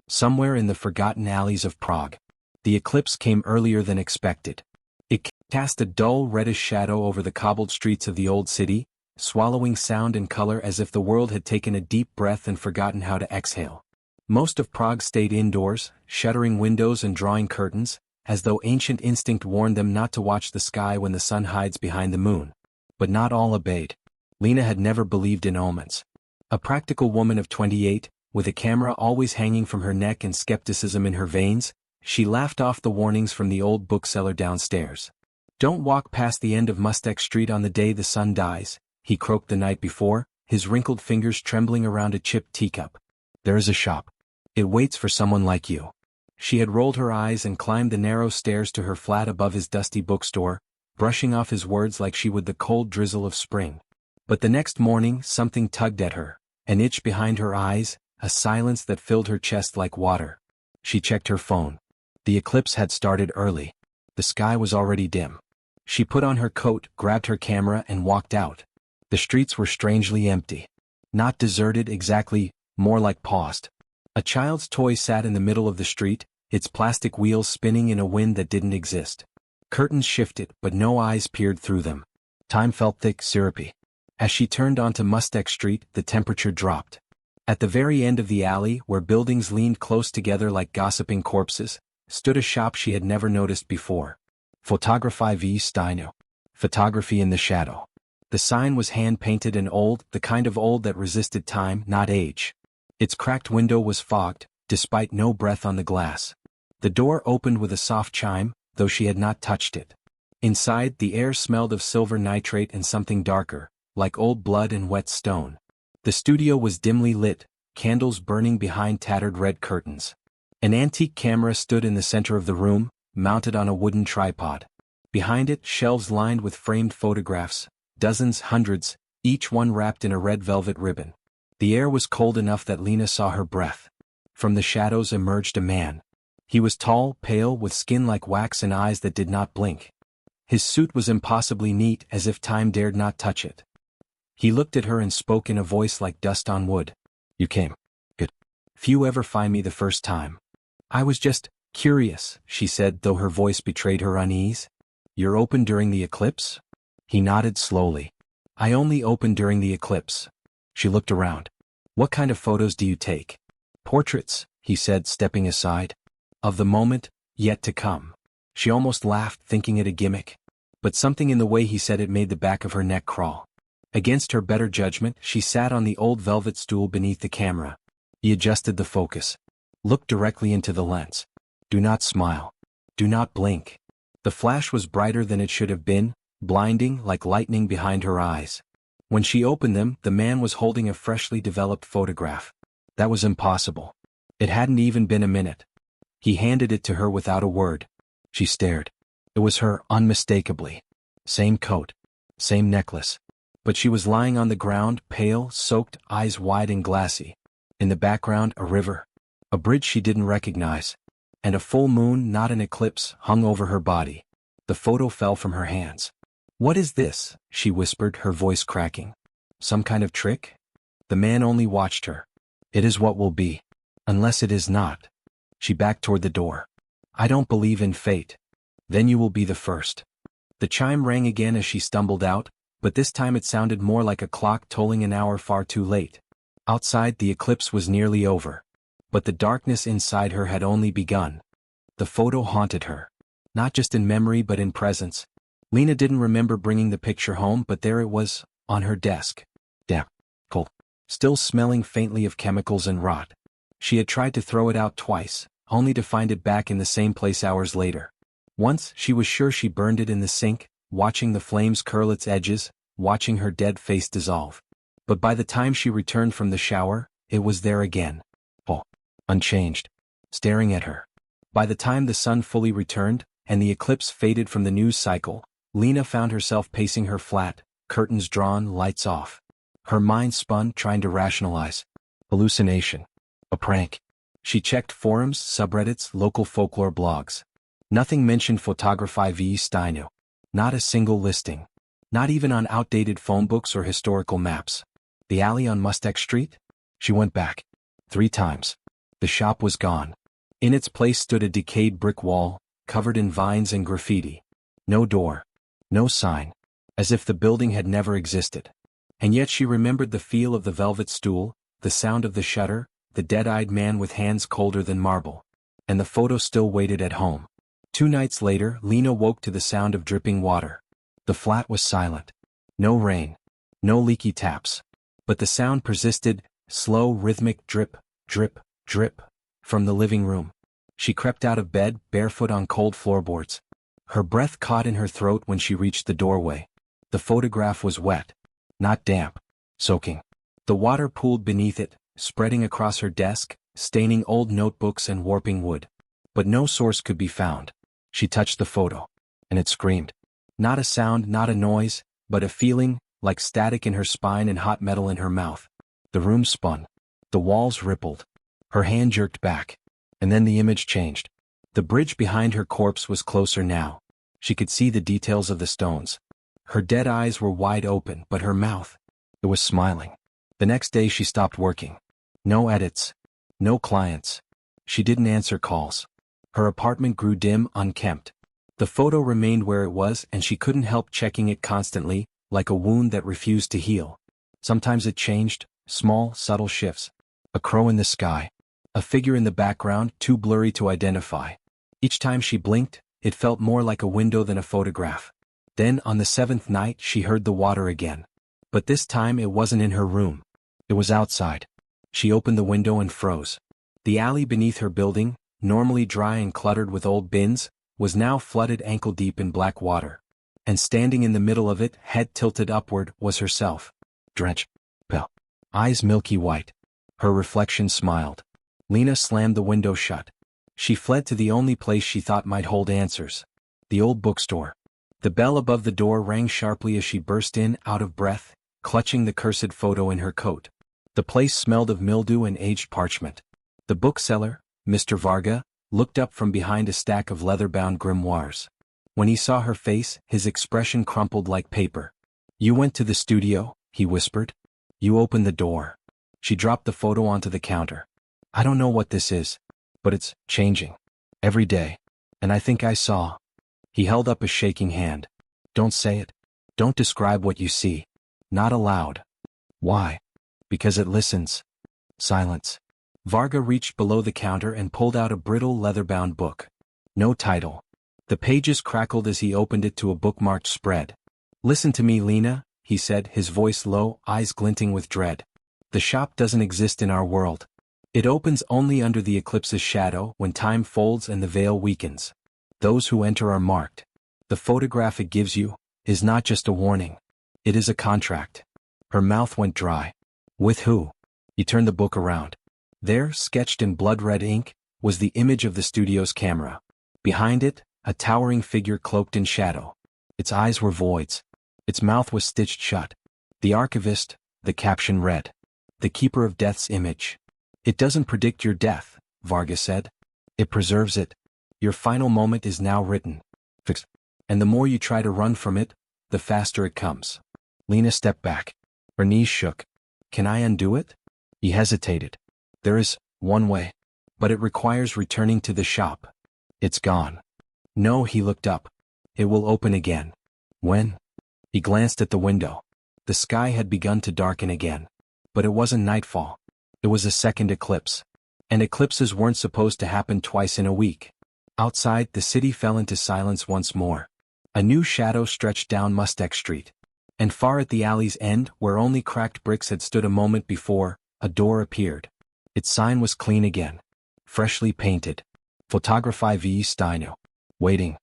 somewhere in the forgotten alleys of Prague. The eclipse came earlier than expected. It cast a dull reddish shadow over the cobbled streets of the old city, swallowing sound and color as if the world had taken a deep breath and forgotten how to exhale. Most of Prague stayed indoors, shuttering windows and drawing curtains, as though ancient instinct warned them not to watch the sky when the sun hides behind the moon. But not all obeyed. Lena had never believed in omens. A practical woman of 28, with a camera always hanging from her neck and skepticism in her veins, she laughed off the warnings from the old bookseller downstairs. "Don't walk past the end of Mustek Street on the day the sun dies," he croaked the night before, his wrinkled fingers trembling around a chipped teacup. "There is a shop. It waits for someone like you." She had rolled her eyes and climbed the narrow stairs to her flat above his dusty bookstore, brushing off his words like she would the cold drizzle of spring. But the next morning something tugged at her, an itch behind her eyes, a silence that filled her chest like water. She checked her phone. The eclipse had started early. The sky was already dim. She put on her coat, grabbed her camera and walked out. The streets were strangely empty. Not deserted exactly, more like paused. A child's toy sat in the middle of the street, its plastic wheels spinning in a wind that didn't exist. Curtains shifted, but no eyes peered through them. Time felt thick, syrupy. As she turned onto Mustek Street, the temperature dropped. At the very end of the alley, where buildings leaned close together like gossiping corpses, stood a shop she had never noticed before. Photography v. Steinu. Photography in the shadow. The sign was hand-painted and old, the kind of old that resisted time, not age. Its cracked window was fogged, despite no breath on the glass. The door opened with a soft chime, though she had not touched it. Inside, the air smelled of silver nitrate and something darker, like old blood and wet stone. The studio was dimly lit, candles burning behind tattered red curtains. An antique camera stood in the center of the room, mounted on a wooden tripod. Behind it, shelves lined with framed photographs, dozens, hundreds, each one wrapped in a red velvet ribbon. The air was cold enough that Lena saw her breath. From the shadows emerged a man. He was tall, pale, with skin like wax and eyes that did not blink. His suit was impossibly neat, as if time dared not touch it. He looked at her and spoke in a voice like dust on wood. "You came. Good. Few ever find me the first time." "I was just curious," she said, though her voice betrayed her unease. "You're open during the eclipse?" He nodded slowly. "I only open during the eclipse." She looked around. "What kind of photos do you take?" "Portraits," he said, stepping aside. "Of the moment, yet to come." She almost laughed, thinking it a gimmick. But something in the way he said it made the back of her neck crawl. Against her better judgment, she sat on the old velvet stool beneath the camera. He adjusted the focus. "Look directly into the lens. Do not smile. Do not blink." The flash was brighter than it should have been, blinding, like lightning behind her eyes. When she opened them, the man was holding a freshly developed photograph. That was impossible. It hadn't even been a minute. He handed it to her without a word. She stared. It was her, unmistakably. Same coat. Same necklace. But she was lying on the ground, pale, soaked, eyes wide and glassy. In the background, a river. A bridge she didn't recognize. And a full moon, not an eclipse, hung over her body. The photo fell from her hands. "What is this?" she whispered, her voice cracking. "Some kind of trick?" The man only watched her. "It is what will be. Unless it is not." She backed toward the door. "I don't believe in fate." "Then you will be the first." The chime rang again as she stumbled out, but this time it sounded more like a clock tolling an hour far too late. Outside, the eclipse was nearly over. But the darkness inside her had only begun. The photo haunted her. Not just in memory but in presence. Lena didn't remember bringing the picture home, but there it was, on her desk. Damp. Cold. Still smelling faintly of chemicals and rot. She had tried to throw it out twice, only to find it back in the same place hours later. Once, she was sure she burned it in the sink, watching the flames curl its edges, watching her dead face dissolve. But by the time she returned from the shower, it was there again. Oh, unchanged. Staring at her. By the time the sun fully returned, and the eclipse faded from the news cycle, Lena found herself pacing her flat, curtains drawn, lights off. Her mind spun, trying to rationalize. Hallucination. A prank. She checked forums, subreddits, local folklore blogs. Nothing mentioned Photography v. Steinu. Not a single listing. Not even on outdated phone books or historical maps. The alley on Mustek Street? She went back. 3 times. The shop was gone. In its place stood a decayed brick wall, covered in vines and graffiti. No door. No sign. As if the building had never existed. And yet she remembered the feel of the velvet stool, the sound of the shutter, the dead-eyed man with hands colder than marble. And the photo still waited at home. 2 nights later, Lena woke to the sound of dripping water. The flat was silent. No rain. No leaky taps. But the sound persisted, slow rhythmic drip, drip, drip, from the living room. She crept out of bed, barefoot on cold floorboards. Her breath caught in her throat when she reached the doorway. The photograph was wet. Not damp. Soaking. The water pooled beneath it, spreading across her desk, staining old notebooks and warping wood. But no source could be found. She touched the photo. And it screamed. Not a sound, not a noise, but a feeling, like static in her spine and hot metal in her mouth. The room spun. The walls rippled. Her hand jerked back. And then the image changed. The bridge behind her corpse was closer now. She could see the details of the stones. Her dead eyes were wide open, but her mouth, it was smiling. The next day she stopped working. No edits. No clients. She didn't answer calls. Her apartment grew dim, unkempt. The photo remained where it was and she couldn't help checking it constantly, like a wound that refused to heal. Sometimes it changed, small, subtle shifts. A crow in the sky. A figure in the background, too blurry to identify. Each time she blinked, it felt more like a window than a photograph. Then, on the 7th night, she heard the water again. But this time it wasn't in her room. It was outside. She opened the window and froze. The alley beneath her building, normally dry and cluttered with old bins, was now flooded ankle-deep in black water. And standing in the middle of it, head tilted upward, was herself. Drenched. Pale. Eyes milky white. Her reflection smiled. Lena slammed the window shut. She fled to the only place she thought might hold answers. The old bookstore. The bell above the door rang sharply as she burst in, out of breath, clutching the cursed photo in her coat. The place smelled of mildew and aged parchment. The bookseller, Mr. Varga, looked up from behind a stack of leather-bound grimoires. When he saw her face, his expression crumpled like paper. "You went to the studio," he whispered. "You opened the door." She dropped the photo onto the counter. "I don't know what this is, but it's changing. Every day. And I think I saw." He held up a shaking hand. "Don't say it. Don't describe what you see. Not aloud." "Why?" "Because it listens." Silence. Varga reached below the counter and pulled out a brittle leather-bound book. No title. The pages crackled as he opened it to a bookmarked spread. "Listen to me, Lena," he said, his voice low, eyes glinting with dread. "The shop doesn't exist in our world. It opens only under the eclipse's shadow when time folds and the veil weakens. Those who enter are marked. The photograph it gives you is not just a warning. It is a contract." Her mouth went dry. "With who?" He turned the book around. There, sketched in blood-red ink, was the image of the studio's camera. Behind it, a towering figure cloaked in shadow. Its eyes were voids. Its mouth was stitched shut. "The Archivist," the caption read. "The keeper of death's image." "It doesn't predict your death," Varga said. "It preserves it. Your final moment is now written. Fixed. And the more you try to run from it, the faster it comes." Lena stepped back. Her knees shook. "Can I undo it?" He hesitated. "There is one way. But it requires returning to the shop. It's gone." "No," he looked up. "It will open again." "When?" He glanced at the window. The sky had begun to darken again. But it wasn't nightfall. It was a second eclipse. And eclipses weren't supposed to happen twice in a week. Outside, the city fell into silence once more. A new shadow stretched down Mustek Street. And far at the alley's end, where only cracked bricks had stood a moment before, a door appeared. Its sign was clean again. Freshly painted. Photography v. Steino. Waiting.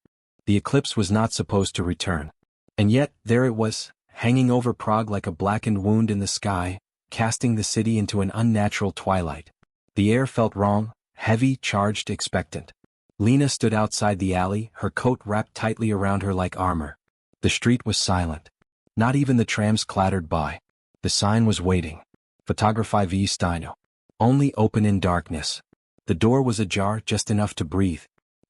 The eclipse was not supposed to return. And yet, there it was, hanging over Prague like a blackened wound in the sky, casting the city into an unnatural twilight. The air felt wrong, heavy, charged, expectant. Lena stood outside the alley, her coat wrapped tightly around her like armor. The street was silent. Not even the trams clattered by. The sign was waiting. Photography v. Steino. Only open in darkness. The door was ajar, just enough to breathe.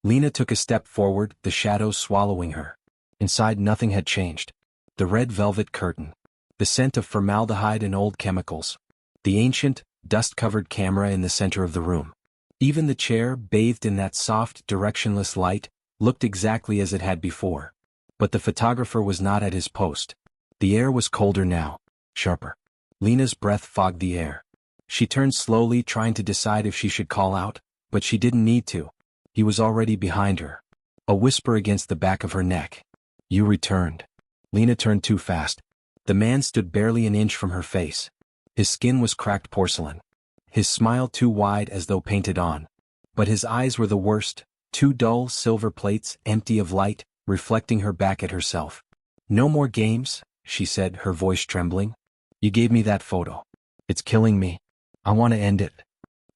Lena took a step forward, the shadows swallowing her. Inside nothing had changed. The red velvet curtain. The scent of formaldehyde and old chemicals. The ancient, dust-covered camera in the center of the room. Even the chair, bathed in that soft, directionless light, looked exactly as it had before. But the photographer was not at his post. The air was colder now, sharper. Lena's breath fogged the air. She turned slowly, trying to decide if she should call out, but she didn't need to. He was already behind her. A whisper against the back of her neck. You returned. Lena turned too fast. The man stood barely an inch from her face. His skin was cracked porcelain. His smile too wide as though painted on. But his eyes were the worst, two dull silver plates, empty of light, reflecting her back at herself. No more games, she said, her voice trembling. You gave me that photo. It's killing me. I want to end it.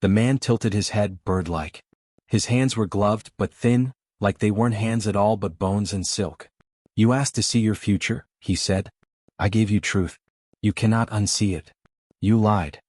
The man tilted his head bird-like. His hands were gloved but thin, like they weren't hands at all but bones and silk. You asked to see your future, he said. I gave you truth. You cannot unsee it. You lied.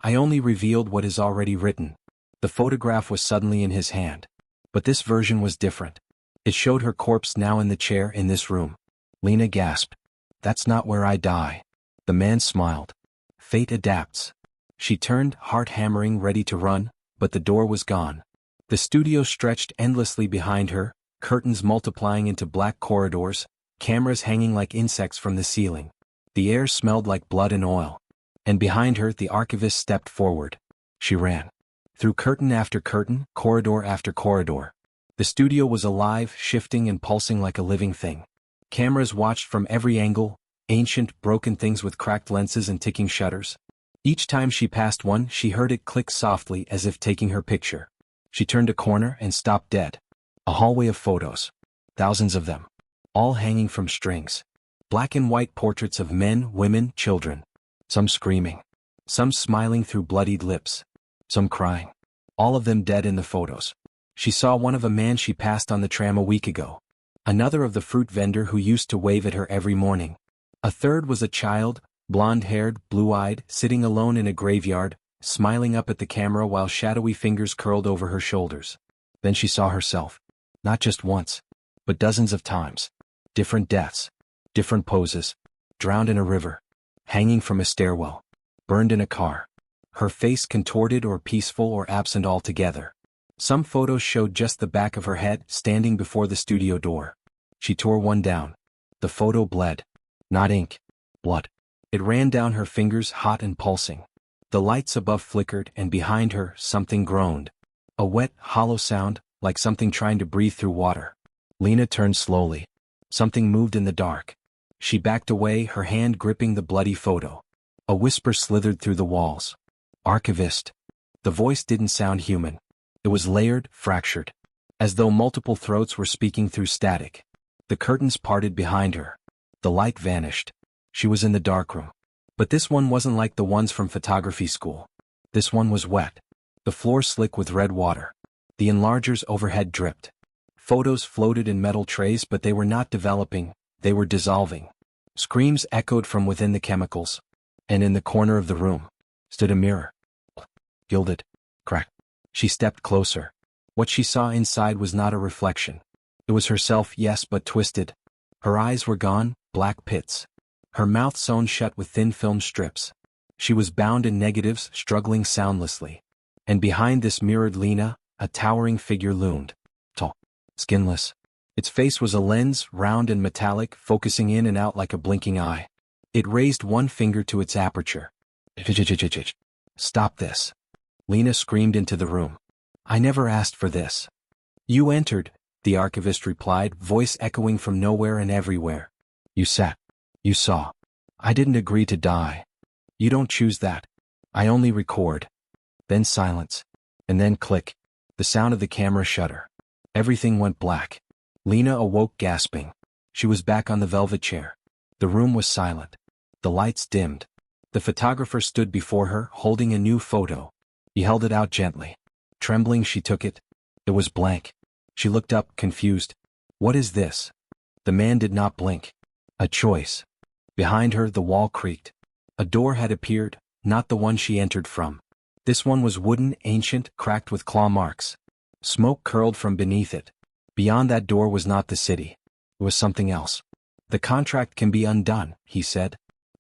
I only revealed what is already written. The photograph was suddenly in his hand. But this version was different. It showed her corpse now in the chair in this room. Lena gasped. That's not where I die. The man smiled. Fate adapts. She turned, heart hammering, ready to run, but the door was gone. The studio stretched endlessly behind her, curtains multiplying into black corridors, cameras hanging like insects from the ceiling. The air smelled like blood and oil. And behind her the archivist stepped forward. She ran. Through curtain after curtain, corridor after corridor. The studio was alive, shifting and pulsing like a living thing. Cameras watched from every angle, ancient, broken things with cracked lenses and ticking shutters. Each time she passed one, she heard it click softly as if taking her picture. She turned a corner and stopped dead. A hallway of photos. Thousands of them. All hanging from strings. Black and white portraits of men, women, children. Some screaming. Some smiling through bloodied lips. Some crying. All of them dead in the photos. She saw one of a man she passed on the tram a week ago. Another of the fruit vendor who used to wave at her every morning. A third was a child, blonde-haired, blue-eyed, sitting alone in a graveyard, smiling up at the camera while shadowy fingers curled over her shoulders. Then she saw herself. Not just once, but dozens of times. Different deaths. Different poses. Drowned in a river. Hanging from a stairwell. Burned in a car. Her face contorted or peaceful or absent altogether. Some photos showed just the back of her head standing before the studio door. She tore one down. The photo bled. Not ink. Blood. It ran down her fingers, hot and pulsing. The lights above flickered and behind her something groaned. A wet, hollow sound, like something trying to breathe through water. Lena turned slowly. Something moved in the dark. She backed away, her hand gripping the bloody photo. A whisper slithered through the walls. Archivist. The voice didn't sound human. It was layered, fractured. As though multiple throats were speaking through static. The curtains parted behind her. The light vanished. She was in the darkroom. But this one wasn't like the ones from photography school. This one was wet. The floor slick with red water. The enlargers overhead dripped. Photos floated in metal trays, but they were not developing, they were dissolving. Screams echoed from within the chemicals. And in the corner of the room stood a mirror. Gilded. Cracked. She stepped closer. What she saw inside was not a reflection. It was herself, yes, but twisted. Her eyes were gone, black pits. Her mouth sewn shut with thin film strips. She was bound in negatives, struggling soundlessly. And behind this mirrored Lena, a towering figure loomed. Tall. Skinless. Its face was a lens, round and metallic, focusing in and out like a blinking eye. It raised one finger to its aperture. Stop this. Lena screamed into the room. I never asked for this. You entered, the archivist replied, voice echoing from nowhere and everywhere. You sat. You saw. I didn't agree to die. You don't choose that. I only record. Then silence. And then click. The sound of the camera shutter. Everything went black. Lena awoke gasping. She was back on the velvet chair. The room was silent. The lights dimmed. The photographer stood before her, holding a new photo. He held it out gently. Trembling, she took it. It was blank. She looked up, confused. What is this? The man did not blink. A choice. Behind her, the wall creaked. A door had appeared, not the one she entered from. This one was wooden, ancient, cracked with claw marks. Smoke curled from beneath it. Beyond that door was not the city. It was something else. The contract can be undone, he said.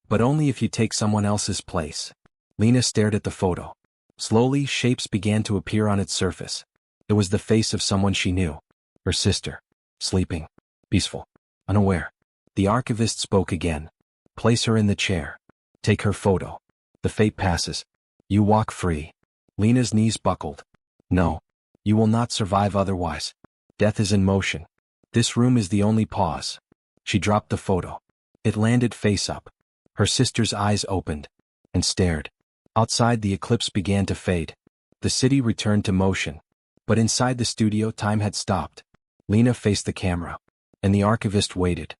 But only if you take someone else's place. Lena stared at the photo. Slowly, shapes began to appear on its surface. It was the face of someone she knew. Her sister. Sleeping. Peaceful. Unaware. The archivist spoke again. Place her in the chair. Take her photo. The fate passes. You walk free. Lena's knees buckled. No. You will not survive otherwise. Death is in motion. This room is the only pause. She dropped the photo. It landed face up. Her sister's eyes opened and stared. Outside, the eclipse began to fade. The city returned to motion. But inside the studio, time had stopped. Lena faced the camera, and the archivist waited.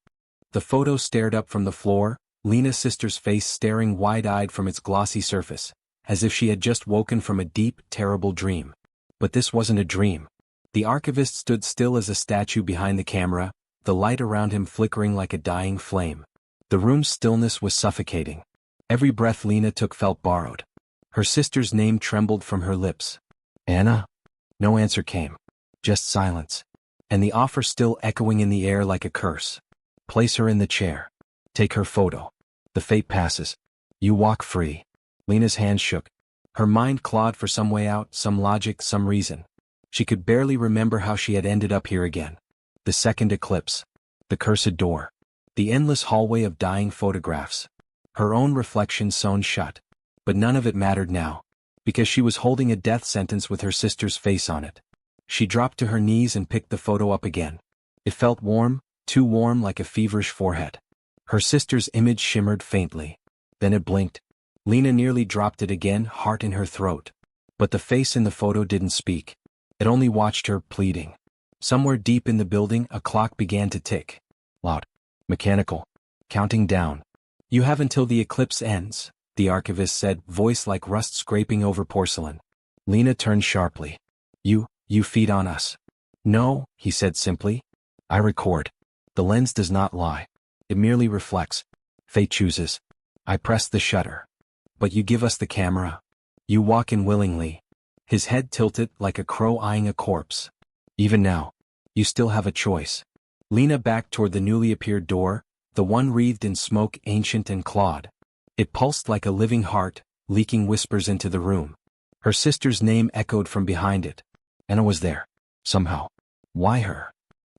The photo stared up from the floor, Lena's sister's face staring wide-eyed from its glossy surface, as if she had just woken from a deep, terrible dream. But this wasn't a dream. The archivist stood still as a statue behind the camera, the light around him flickering like a dying flame. The room's stillness was suffocating. Every breath Lena took felt borrowed. Her sister's name trembled from her lips. Anna? No answer came. Just silence. And the offer still echoing in the air like a curse. Place her in the chair. Take her photo. The fate passes. You walk free. Lena's hands shook. Her mind clawed for some way out, some logic, some reason. She could barely remember how she had ended up here again. The second eclipse. The cursed door. The endless hallway of dying photographs. Her own reflection sewn shut. But none of it mattered now, because she was holding a death sentence with her sister's face on it. She dropped to her knees and picked the photo up again. It felt warm, too warm, like a feverish forehead. Her sister's image shimmered faintly. Then it blinked. Lena nearly dropped it again, heart in her throat. But the face in the photo didn't speak. It only watched her, pleading. Somewhere deep in the building, a clock began to tick. Loud. Mechanical. Counting down. You have until the eclipse ends, the archivist said, voice like rust scraping over porcelain. Lena turned sharply. You feed on us. No, he said simply. I record. The lens does not lie. It merely reflects. Fate chooses. I press the shutter. But you give us the camera. You walk in willingly. His head tilted like a crow eyeing a corpse. Even now, you still have a choice. Lena backed toward the newly appeared door, the one wreathed in smoke, ancient and clawed. It pulsed like a living heart, leaking whispers into the room. Her sister's name echoed from behind it. Anna was there. Somehow. Why her?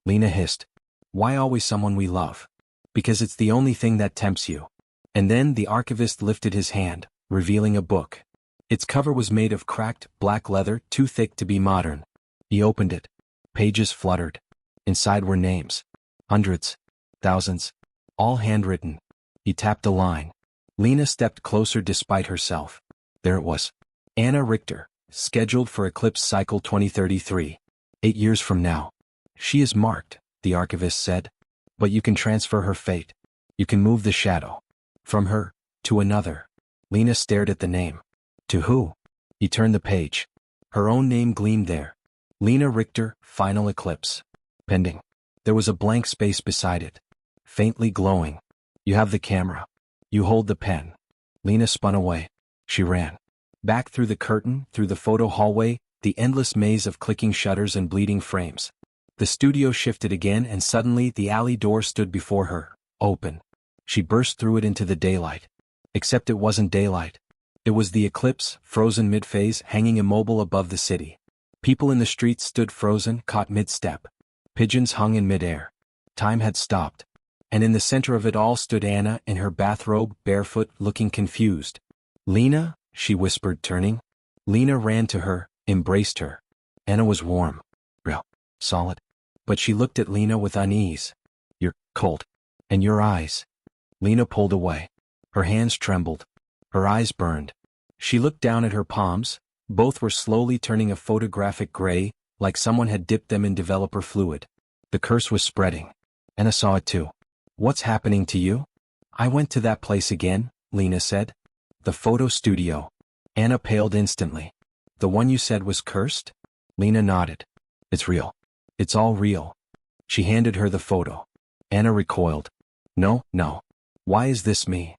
Lena hissed. Why always someone we love? Because it's the only thing that tempts you. And then the archivist lifted his hand, revealing a book. Its cover was made of cracked, black leather, too thick to be modern. He opened it. Pages fluttered. Inside were names. Hundreds. Thousands. All handwritten. He tapped a line. Lena stepped closer despite herself. There it was. Anna Richter, scheduled for Eclipse Cycle 2033. 8 years from now. She is marked, the archivist said. But you can transfer her fate. You can move the shadow. From her, to another. Lena stared at the name. To who? He turned the page. Her own name gleamed there. Lena Richter, Final Eclipse. Pending. There was a blank space beside it. Faintly glowing. You have the camera. You hold the pen. Lena spun away. She ran. Back through the curtain, through the photo hallway, the endless maze of clicking shutters and bleeding frames. The studio shifted again and suddenly the alley door stood before her, open. She burst through it into the daylight. Except it wasn't daylight. It was the eclipse, frozen mid-phase, hanging immobile above the city. People in the streets stood frozen, caught mid-step. Pigeons hung in mid-air. Time had stopped. And in the center of it all stood Anna in her bathrobe, barefoot, looking confused. Lena, she whispered, turning. Lena ran to her, embraced her. Anna was warm. Real. Solid. But she looked at Lena with unease. You're cold. And your eyes. Lena pulled away. Her hands trembled. Her eyes burned. She looked down at her palms. Both were slowly turning a photographic gray, like someone had dipped them in developer fluid. The curse was spreading. Anna saw it too. What's happening to you? I went to that place again, Lena said. The photo studio. Anna paled instantly. The one you said was cursed? Lena nodded. It's real. It's all real. She handed her the photo. Anna recoiled. No. Why is this me?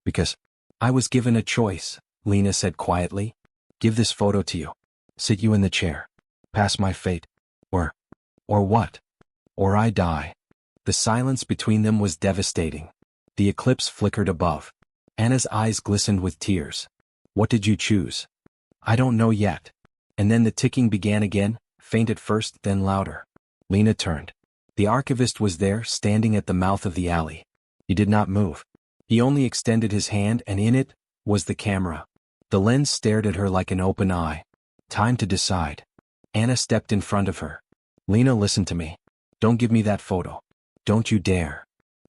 Because I was given a choice, Lena said quietly. Give this photo to you. Sit you in the chair. Pass my fate. Or what? Or I die. The silence between them was devastating. The eclipse flickered above. Anna's eyes glistened with tears. What did you choose? I don't know yet. And then the ticking began again, faint at first, then louder. Lena turned. The archivist was there, standing at the mouth of the alley. He did not move. He only extended his hand, and in it was the camera. The lens stared at her like an open eye. Time to decide. Anna stepped in front of her. Lena, listen to me. Don't give me that photo. Don't you dare.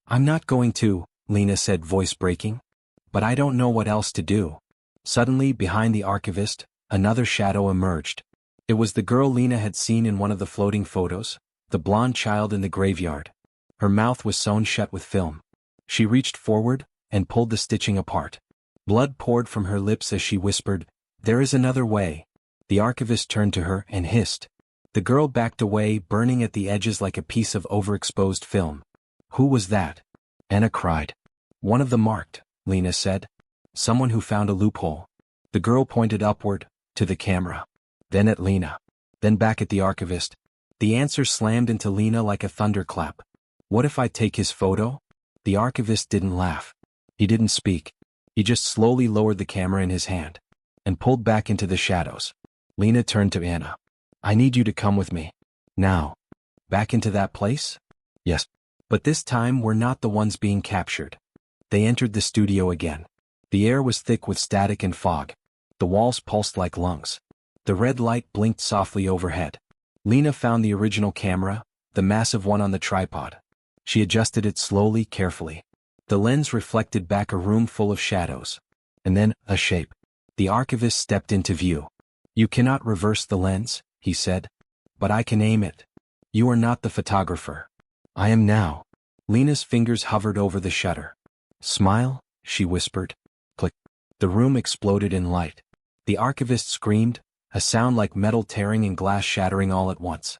I'm not going to, Lena said, voice breaking. But I don't know what else to do. Suddenly, behind the archivist, another shadow emerged. It was the girl Lena had seen in one of the floating photos, the blonde child in the graveyard. Her mouth was sewn shut with film. She reached forward and pulled the stitching apart. Blood poured from her lips as she whispered, "There is another way." The archivist turned to her and hissed. The girl backed away, burning at the edges like a piece of overexposed film. Who was that? Anna cried. One of the marked, Lena said. Someone who found a loophole. The girl pointed upward, to the camera. Then at Lena. Then back at the archivist. The answer slammed into Lena like a thunderclap. What if I take his photo? The archivist didn't laugh. He didn't speak. He just slowly lowered the camera in his hand and pulled back into the shadows. Lena turned to Anna. I need you to come with me. Now. Back into that place? Yes. But this time we're not the ones being captured. They entered the studio again. The air was thick with static and fog. The walls pulsed like lungs. The red light blinked softly overhead. Lena found the original camera, the massive one on the tripod. She adjusted it slowly, carefully. The lens reflected back a room full of shadows. And then, a shape. The archivist stepped into view. You cannot reverse the lens, he said. But I can aim it. You are not the photographer. I am now. Lena's fingers hovered over the shutter. Smile, she whispered. Click. The room exploded in light. The archivist screamed, a sound like metal tearing and glass shattering all at once.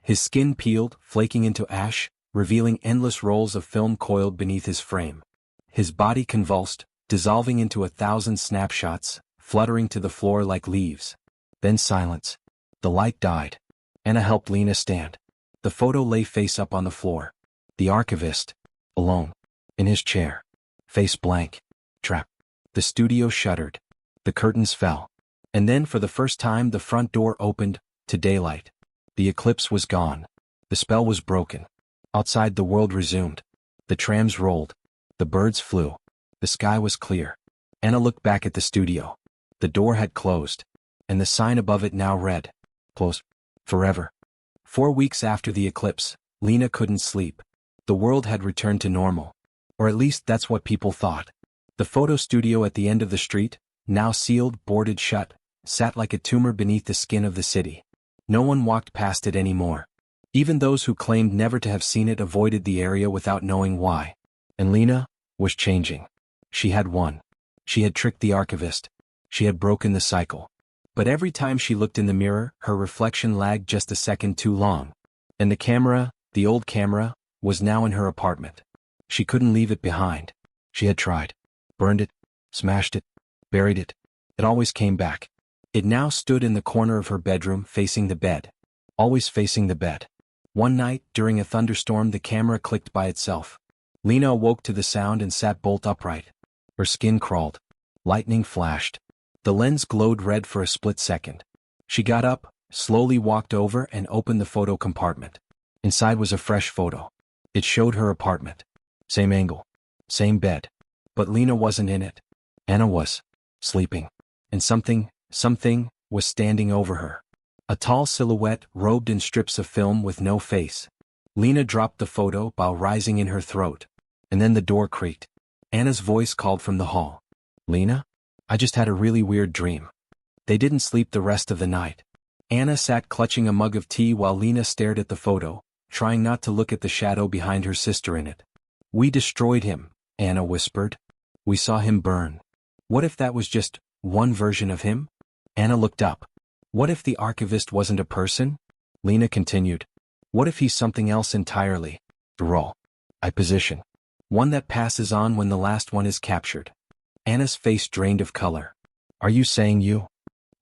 His skin peeled, flaking into ash, revealing endless rolls of film coiled beneath his frame. His body convulsed, dissolving into 1,000 snapshots, fluttering to the floor like leaves. Then silence. The light died. Anna helped Lena stand. The photo lay face up on the floor. The archivist, alone, in his chair, face blank, trapped. The studio shuddered. The curtains fell. And then for the first time the front door opened, to daylight. The eclipse was gone. The spell was broken. Outside the world resumed. The trams rolled. The birds flew. The sky was clear. Anna looked back at the studio. The door had closed. And the sign above it now read, closed. Forever. 4 weeks after the eclipse, Lena couldn't sleep. The world had returned to normal. Or at least that's what people thought. The photo studio at the end of the street, now sealed, boarded shut, sat like a tumor beneath the skin of the city. No one walked past it anymore. Even those who claimed never to have seen it avoided the area without knowing why. And Lena was changing. She had won. She had tricked the archivist. She had broken the cycle. But every time she looked in the mirror, her reflection lagged just a second too long. And the camera, the old camera, was now in her apartment. She couldn't leave it behind. She had tried. Burned it, smashed it, buried it. It always came back. It now stood in the corner of her bedroom, facing the bed. Always facing the bed. One night, during a thunderstorm, the camera clicked by itself. Lena awoke to the sound and sat bolt upright. Her skin crawled. Lightning flashed. The lens glowed red for a split second. She got up, slowly walked over and opened the photo compartment. Inside was a fresh photo. It showed her apartment. Same angle. Same bed. But Lena wasn't in it. Anna was. Sleeping. And something was standing over her. A tall silhouette robed in strips of film with no face. Lena dropped the photo while rising in her throat. And then the door creaked. Anna's voice called from the hall. Lena? I just had a really weird dream. They didn't sleep the rest of the night. Anna sat clutching a mug of tea while Lena stared at the photo, trying not to look at the shadow behind her sister in it. We destroyed him, Anna whispered. We saw him burn. What if that was just one version of him? Anna looked up. What if the archivist wasn't a person? Lena continued. What if he's something else entirely? Role. I position. One that passes on when the last one is captured. Anna's face drained of color. Are you saying you?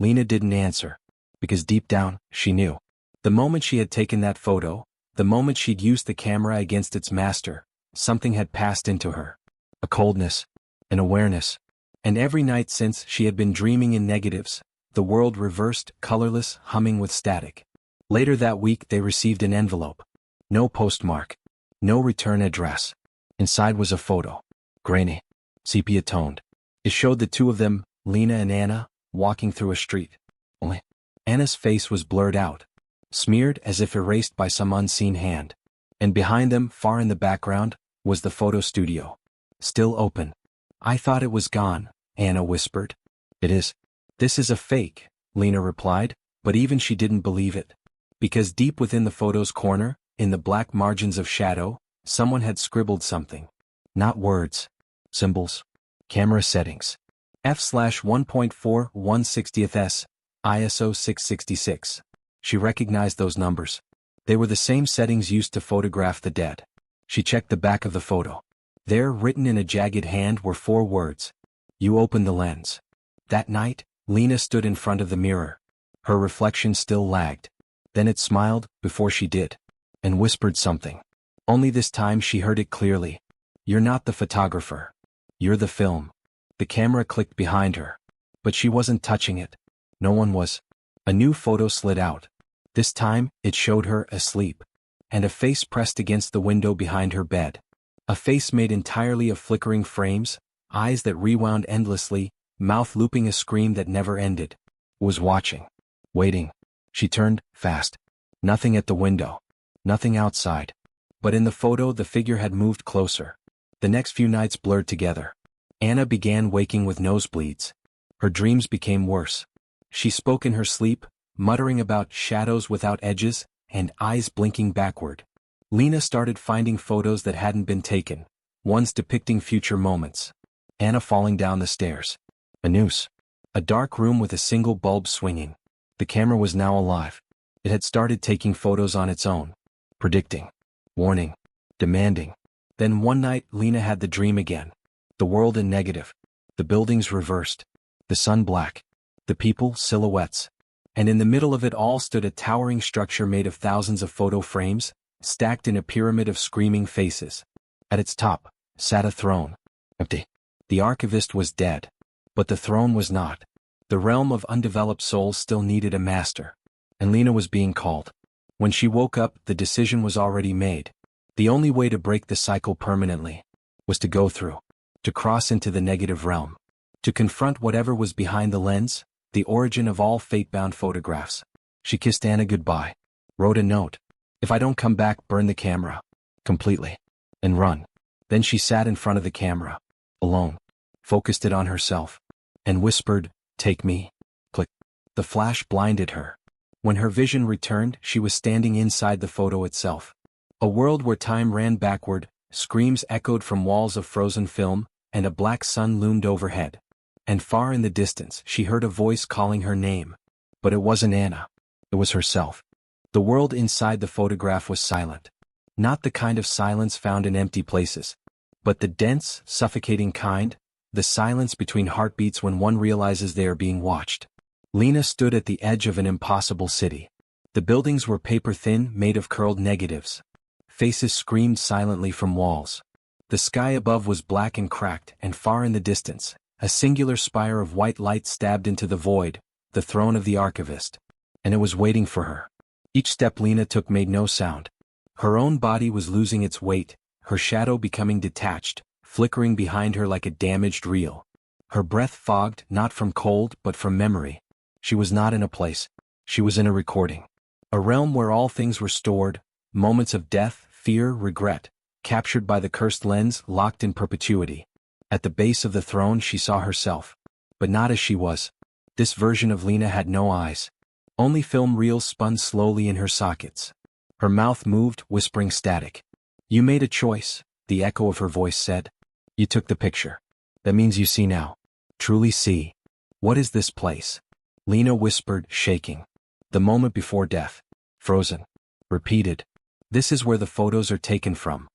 Lena didn't answer. Because deep down, she knew. The moment she had taken that photo, the moment she'd used the camera against its master, something had passed into her. A coldness. An awareness. And every night since she had been dreaming in negatives, the world reversed, colorless, humming with static. Later that week they received an envelope. No postmark. No return address. Inside was a photo. Grainy. Sepia-toned. It showed the two of them, Lena and Anna, walking through a street. Only Anna's face was blurred out, smeared as if erased by some unseen hand. And behind them, far in the background, was the photo studio. Still open. I thought it was gone, Anna whispered. It is. This is a fake, Lena replied, but even she didn't believe it. Because deep within the photo's corner, in the black margins of shadow, someone had scribbled something. Not words. Symbols. Camera settings. f/1.4 1/60th ISO 666. She recognized those numbers. They were the same settings used to photograph the dead. She checked the back of the photo. There, written in a jagged hand, were 4 words. You open the lens. That night, Lena stood in front of the mirror. Her reflection still lagged. Then it smiled, before she did, and whispered something. Only this time she heard it clearly. You're not the photographer. You're the film. The camera clicked behind her. But she wasn't touching it. No one was. A new photo slid out. This time, it showed her asleep. And a face pressed against the window behind her bed. A face made entirely of flickering frames, eyes that rewound endlessly, mouth looping a scream that never ended. Was watching. Waiting. She turned, fast. Nothing at the window. Nothing outside. But in the photo the figure had moved closer. The next few nights blurred together. Anna began waking with nosebleeds. Her dreams became worse. She spoke in her sleep, muttering about shadows without edges, and eyes blinking backward. Lena started finding photos that hadn't been taken, ones depicting future moments. Anna falling down the stairs. A noose. A dark room with a single bulb swinging. The camera was now alive. It had started taking photos on its own. Predicting. Warning. Demanding. Then one night Lena had the dream again. The world in negative. The buildings reversed. The sun black. The people silhouettes. And in the middle of it all stood a towering structure made of thousands of photo frames, stacked in a pyramid of screaming faces. At its top sat a throne. Empty. The Archivist was dead. But the throne was not. The realm of undeveloped souls still needed a master. And Lena was being called. When she woke up, the decision was already made. The only way to break the cycle permanently was to go through, to cross into the negative realm, to confront whatever was behind the lens, the origin of all fate-bound photographs. She kissed Anna goodbye, wrote a note. If I don't come back, burn the camera. Completely. And run. Then she sat in front of the camera. Alone. Focused it on herself. And whispered, take me. Click. The flash blinded her. When her vision returned, she was standing inside the photo itself. A world where time ran backward, screams echoed from walls of frozen film, and a black sun loomed overhead. And far in the distance, she heard a voice calling her name. But it wasn't Anna. It was herself. The world inside the photograph was silent. Not the kind of silence found in empty places, but the dense, suffocating kind, the silence between heartbeats when one realizes they are being watched. Lena stood at the edge of an impossible city. The buildings were paper-thin, made of curled negatives. Faces screamed silently from walls. The sky above was black and cracked, and far in the distance, a singular spire of white light stabbed into the void, the throne of the Archivist. And it was waiting for her. Each step Lena took made no sound. Her own body was losing its weight, her shadow becoming detached, flickering behind her like a damaged reel. Her breath fogged, not from cold but from memory. She was not in a place. She was in a recording. A realm where all things were stored, moments of death, fear, regret, captured by the cursed lens, locked in perpetuity. At the base of the throne she saw herself. But not as she was. This version of Lena had no eyes. Only film reels spun slowly in her sockets. Her mouth moved, whispering static. You made a choice, the echo of her voice said. You took the picture. That means you see now. Truly see. What is this place? Lena whispered, shaking. The moment before death. Frozen. Repeated. This is where the photos are taken from.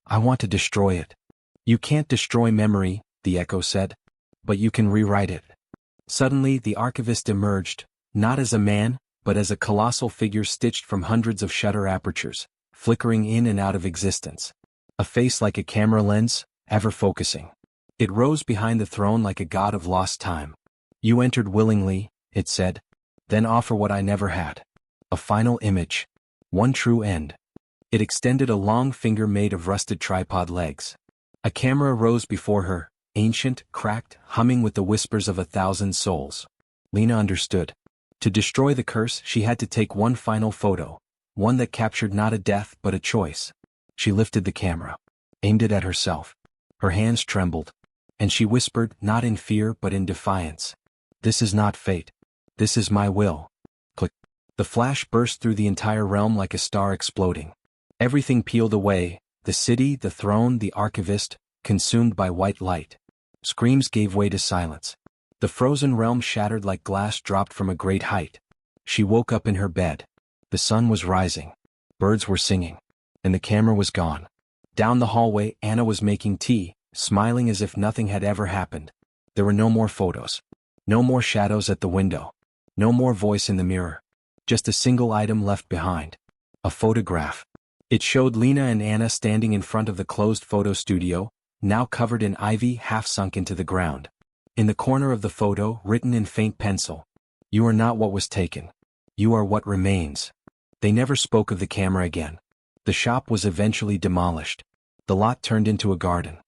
I want to destroy it. You can't destroy memory, the echo said. But you can rewrite it. Suddenly the Archivist emerged, not as a man, but as a colossal figure stitched from hundreds of shutter apertures, flickering in and out of existence. A face like a camera lens, ever focusing. It rose behind the throne like a god of lost time. You entered willingly, it said. Then offer what I never had. A final image. One true end. It extended a long finger made of rusted tripod legs. A camera rose before her, ancient, cracked, humming with the whispers of 1,000 souls. Lena understood. To destroy the curse, she had to take one final photo, one that captured not a death but a choice. She lifted the camera, aimed it at herself. Her hands trembled, and she whispered, not in fear but in defiance. This is not fate. This is my will. Click. The flash burst through the entire realm like a star exploding. Everything peeled away, the city, the throne, the Archivist, consumed by white light. Screams gave way to silence. The frozen realm shattered like glass dropped from a great height. She woke up in her bed. The sun was rising. Birds were singing. And the camera was gone. Down the hallway, Anna was making tea, smiling as if nothing had ever happened. There were no more photos. No more shadows at the window. No more voice in the mirror. Just a single item left behind. A photograph. It showed Lena and Anna standing in front of the closed photo studio, now covered in ivy, half sunk into the ground. In the corner of the photo, written in faint pencil, "You are not what was taken. You are what remains." They never spoke of the camera again. The shop was eventually demolished. The lot turned into a garden.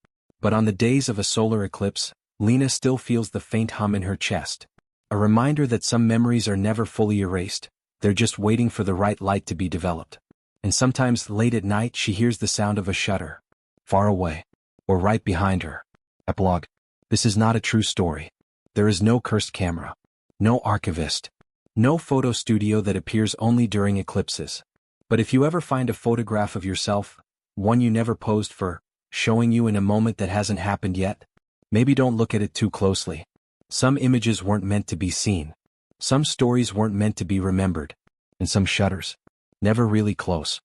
But on the days of a solar eclipse, Lena still feels the faint hum in her chest. A reminder that some memories are never fully erased, they're just waiting for the right light to be developed. And sometimes late at night she hears the sound of a shutter. Far away. Or right behind her. Epilogue. This is not a true story. There is no cursed camera. No archivist. No photo studio that appears only during eclipses. But if you ever find a photograph of yourself, one you never posed for, showing you in a moment that hasn't happened yet, maybe don't look at it too closely. Some images weren't meant to be seen. Some stories weren't meant to be remembered. And some shutters never really close.